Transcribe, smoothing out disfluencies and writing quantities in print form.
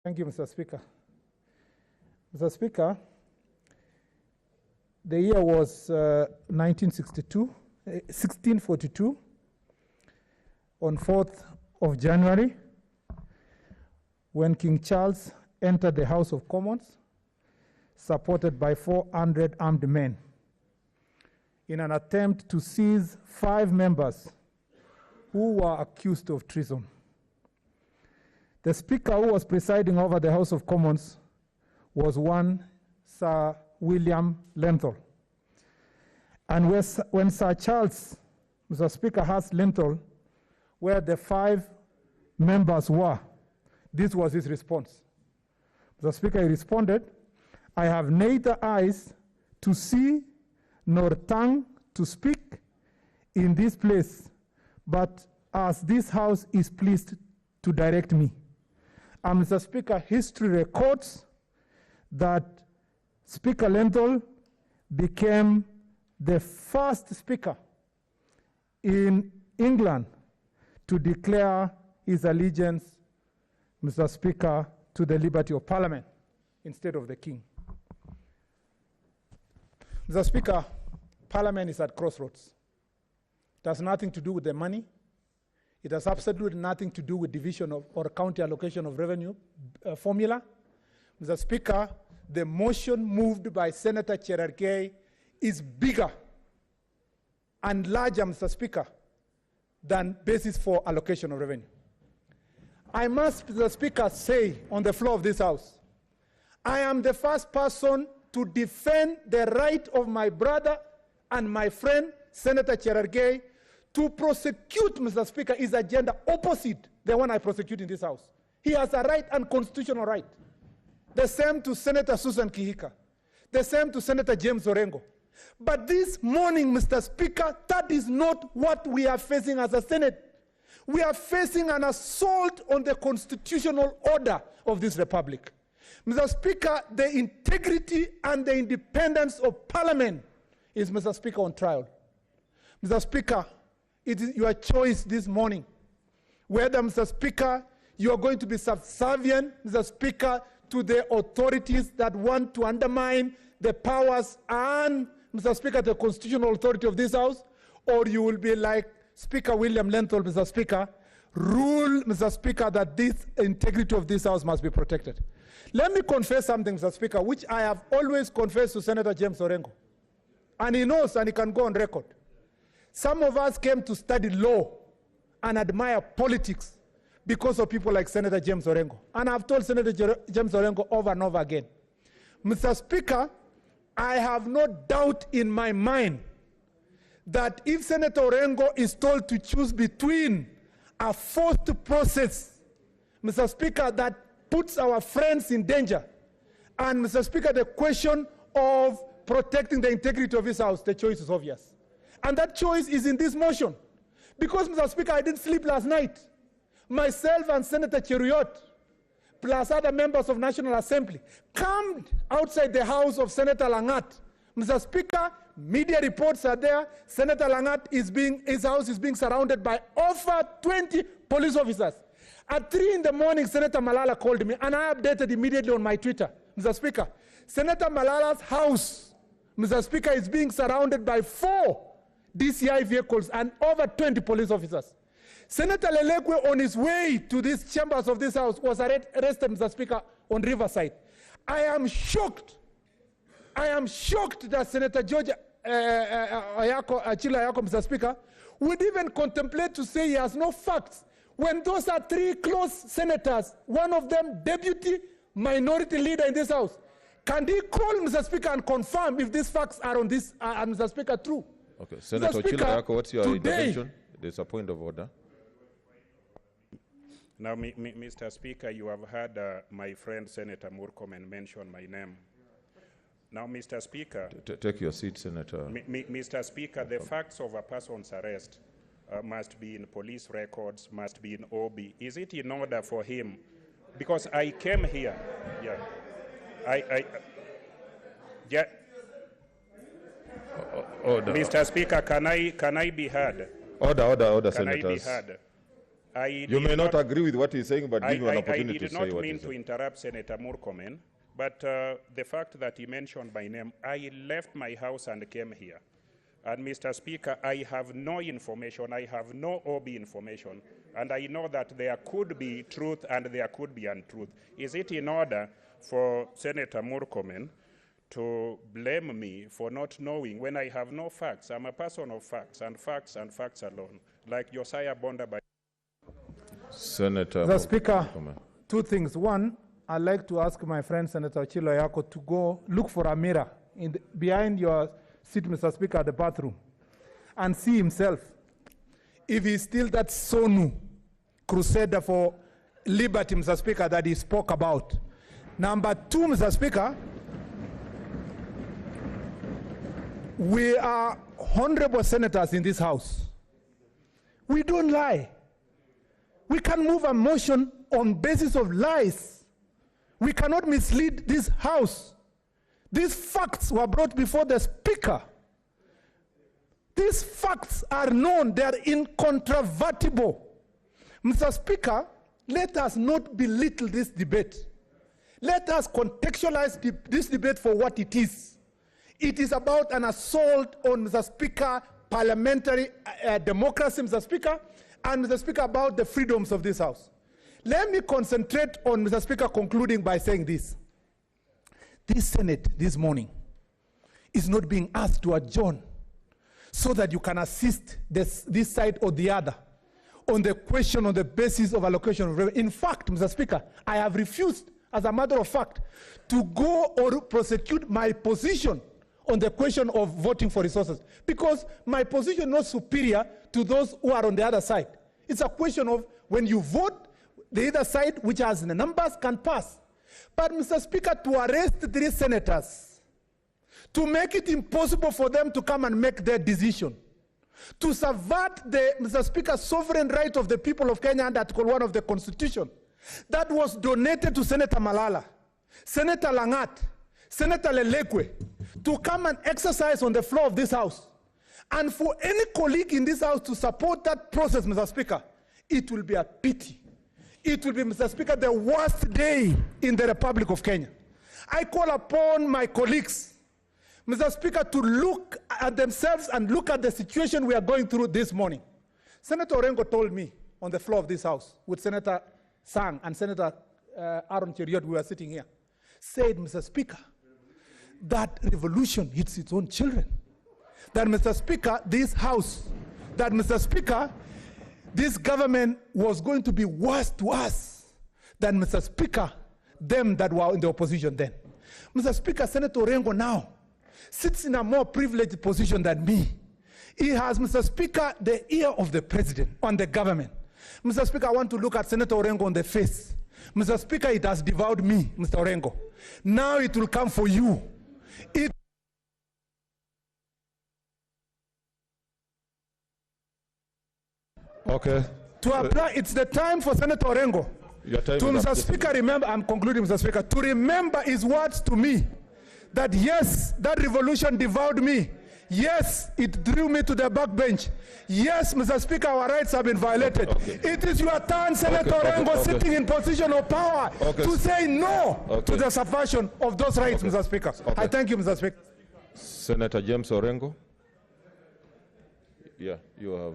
Thank you, Mr. Speaker. Mr. Speaker, the year was 1642, on 4th of January, when King Charles entered the House of Commons, supported by 400 armed men, in an attempt to seize 5 members who were accused of treason. The Speaker who was presiding over the House of Commons was one Sir William Lenthal. And when Sir Charles, Mr. Speaker, asked Lenthal where the 5 members were, this was his response. Mr. Speaker, he responded, "I have neither eyes to see nor tongue to speak in this place, but as this House is pleased to direct me." And Mr. Speaker, history records that Speaker Lenthal became the first speaker in England to declare his allegiance, Mr. Speaker, to the liberty of Parliament instead of the King. Mr. Speaker, Parliament is at crossroads. It has nothing to do with the money. It has absolutely nothing to do with division of or county allocation of revenue formula. Mr. Speaker, the motion moved by Senator Cherargei is bigger and larger, Mr. Speaker, than basis for allocation of revenue. I must, Mr. Speaker, say on the floor of this House, I am the first person to defend the right of my brother and my friend, Senator Cherargei, to prosecute, Mr. Speaker, his agenda opposite the one I prosecute in this House. He has a right and constitutional right. The same to Senator Susan Kihika. The same to Senator James Orengo. But this morning, Mr. Speaker, that is not what we are facing as a Senate. We are facing an assault on the constitutional order of this republic. Mr. Speaker, the integrity and the independence of Parliament is, Mr. Speaker, on trial. Mr. Speaker, it is your choice this morning whether, Mr. Speaker, you are going to be subservient, Mr. Speaker, to the authorities that want to undermine the powers and, Mr. Speaker, the constitutional authority of this House, or you will be like Speaker William Lenthal, Mr. Speaker, rule, Mr. Speaker, that this integrity of this House must be protected. Let me confess something, Mr. Speaker, which I have always confessed to Senator James Orengo. And he knows, and he can go on record. Some of us came to study law and admire politics because of people like Senator James Orengo. And I've told Senator James Orengo over and over again, Mr. Speaker, I have no doubt in my mind that if Senator Orengo is told to choose between a forced process, Mr. Speaker, that puts our friends in danger, and, Mr. Speaker, the question of protecting the integrity of this House, the choice is obvious. And that choice is in this motion. Because, Mr. Speaker, I didn't sleep last night. Myself and Senator Cheruiyot, plus other members of National Assembly, camped outside the house of Senator Langat. Mr. Speaker, media reports are there. Senator Langat his house is being surrounded by over 20 police officers. At 3 in the morning, Senator Malala called me, and I updated immediately on my Twitter. Mr. Speaker, Senator Malala's house, Mr. Speaker, is being surrounded by 4 DCI vehicles and over 20 police officers. Senator Lelekwe, on his way to these chambers of this House, was arrested, Mr. Speaker, on Riverside. I am shocked. I am shocked that Senator George Achila Ayako, Mr. Speaker, would even contemplate to say he has no facts when those are 3 close senators, one of them deputy minority leader in this House. Can he call, Mr. Speaker, and confirm if these facts are on this, Mr. Speaker, true? Okay, Senator Achila Ayako, what's your intervention? There's a point of order. Now, Mr. Speaker, you have heard my friend Senator Murkomen mention my name. Now, Mr. Speaker, take your seat, Senator. Mr. Speaker, the facts of a person's arrest must be in police records, must be in OB. Is it in order for him? Because I came here, yeah. Order. Mr. Speaker, can I be heard? Order, Can Senators. I be heard? You may not agree with what he's saying, but give him an opportunity to say what he's saying. I did not mean to interrupt Senator Murkomen, but the fact that he mentioned my name, I left my house and came here. And Mr. Speaker, I have no information, I have no OB information, and I know that there could be truth and there could be untruth. Is it in order for Senator Murkomen to blame me for not knowing when I have no facts? I'm a person of facts and facts alone, like Josiah Bonda. Senator Mr. Speaker, Murkomen. Two things. One, I'd like to ask my friend Senator Chiloyako to go look for a mirror behind your seat, Mr. Speaker, at the bathroom, and see himself if he's still that Sonu crusader for liberty, Mr. Speaker, that he spoke about. Number two, Mr. Speaker, we are honorable senators in this house. We don't lie. We can move a motion on basis of lies. We cannot mislead this house. These facts were brought before the Speaker. These facts are known, they are incontrovertible. Mr. Speaker, let us not belittle this debate. Let us contextualize this debate for what it is. It is about an assault on, Mr. Speaker, parliamentary democracy, Mr. Speaker, and Mr. Speaker, about the freedoms of this house. Let me concentrate on, Mr. Speaker, concluding by saying this. This Senate this morning is not being asked to adjourn so that you can assist this side or the other on the question on the basis of allocation of revenue. In fact, Mr. Speaker, I have refused, as a matter of fact, to go or prosecute my position on the question of voting for resources, because my position is not superior to those who are on the other side. It's a question of when you vote, the other side, which has the numbers, can pass. But, Mr. Speaker, to arrest 3 senators, to make it impossible for them to come and make their decision, to subvert the, Mr. Speaker, sovereign right of the people of Kenya under Article 1 of the Constitution, that was donated to Senator Malala, Senator Langat, Senator Lelekwe, to come and exercise on the floor of this house. And for any colleague in this house to support that process, Mr. Speaker, it will be a pity. It will be, Mr. Speaker, the worst day in the Republic of Kenya. I call upon my colleagues, Mr. Speaker, to look at themselves and look at the situation we are going through this morning. Senator Orengo told me on the floor of this house, with Senator Sang and Senator Aaron Cheriot, we were sitting here, said, Mr. Speaker, that revolution hits its own children. That, Mr. Speaker, this house, that, Mr. Speaker, this government was going to be worse to us than, Mr. Speaker, them that were in the opposition then. Mr. Speaker, Senator Orengo now sits in a more privileged position than me. He has, Mr. Speaker, the ear of the president on the government. Mr. Speaker, I want to look at Senator Orengo on the face. Mr. Speaker, it has devoured me, Mr. Orengo. Now it will come for you. Okay. To apply, it's the time for Senator Orengo. To, Mr. Speaker, remember, I'm concluding, Mr. Speaker, to remember his words to me, that yes, that revolution devoured me. Yes, it drew me to the backbench. Yes, Mr. Speaker, our rights have been violated. Okay. It is your turn, Senator Orengo, sitting in position of power, to say no to the subversion of those rights, Mr. Speaker. I thank you, Mr. Speaker. Senator James Orengo. Yeah, you have.